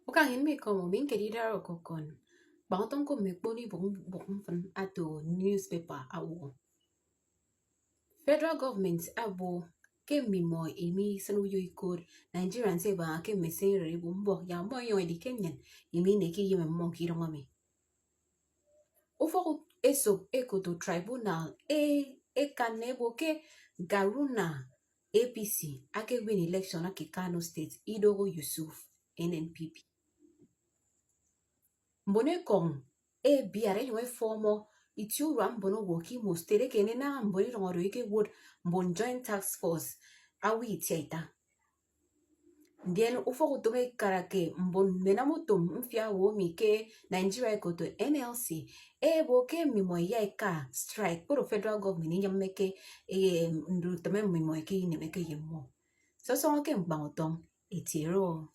Bukan hin mi como min querida con bangtong ko mi poni bong fan ato newspaper awo. Federal government abo ke mi mo emi sanu yo ikod Nigerian se ba ke me se re bu mbo ya mo yo di Kenyan emi ne ki yeme mo ki rongo mi. Ufo eso ekoto tribunal e kanebo ke Garuna APC ake win election ake Kano State Idogo Yusuf NNPP. Mbone kong biare ywe formo itiura mbono woki mostere kene na mboni rongoro ike wood mbon joint task force awi itiaita. Ndien ufo kutume karake mbon menamutum mfia wo mike Nigeria koto NLC bo ke mimo ya ika strike poro federal government nyameke ndu tame mimo ike yinemeke yemo. So ke mbangotong etiro.